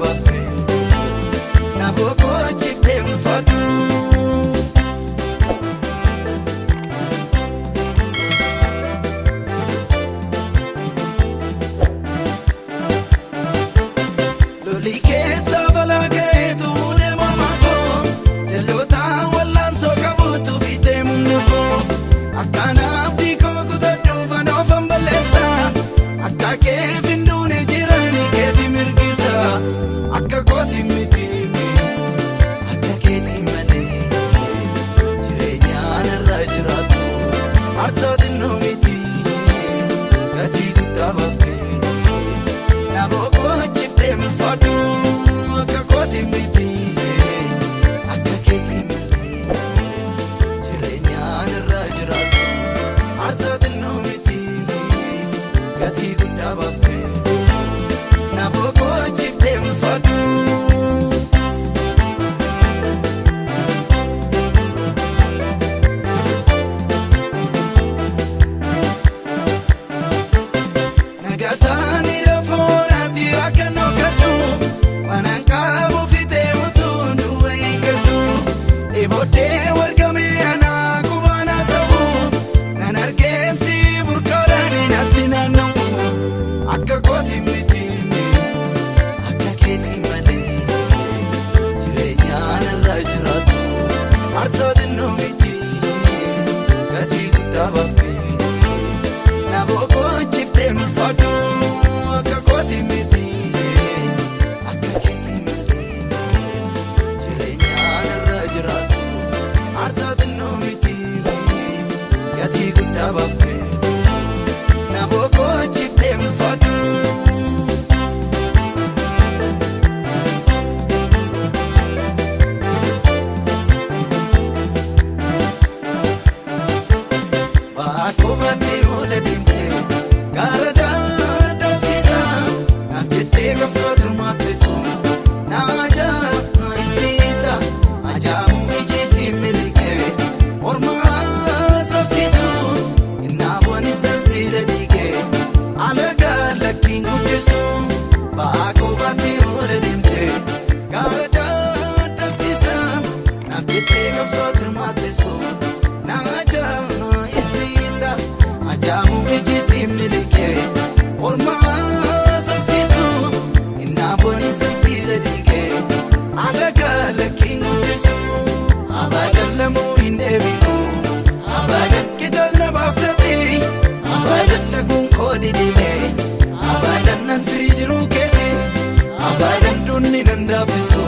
bafte na boko chifte mfadu lolike sabala ke tu ne mama ko telota wallan so kabutu fite munko akana abdi ko kutadu vano fambalesa akake vindune jirani ke timirgisa akakoti mitimi akake timane jirenya narajratu arsadinu miti gati gudabafte naboko chifte mfadu akakoti miti akake timane jirenya narajratu arsadinu miti gati gudabafte naboko chifte mfadu nagatani rafonati akano kadu wananka mufite mutundu waikadu ibode wargame ana kubana sabu nanargemsi burkarani natinanu akakoti mitini akaketi male jirenya narajratu arsadinu miti gati gudabafte naboko chifte mfadu akakoti miti akaketi male jirenya narajratu arsadinu miti gati gudabafte naboko chifte mfadu bakobati ole dimte garada dosisa namjete kapsot matesu naja isisa ajamu ijisi milike orma safsisu inna boni sasire dige alaga lakingu desu bakobati ole dimte garada dosisa namjete kapsot matesu naja isisa ajamu ijisi milike orma safsisu inna boni sasire dige alaga lakingu desu abadan lamu indebiku abadan kitagna baftati abadan lagun kodi dime abadan nan firijru kete abadan dunni nandafisu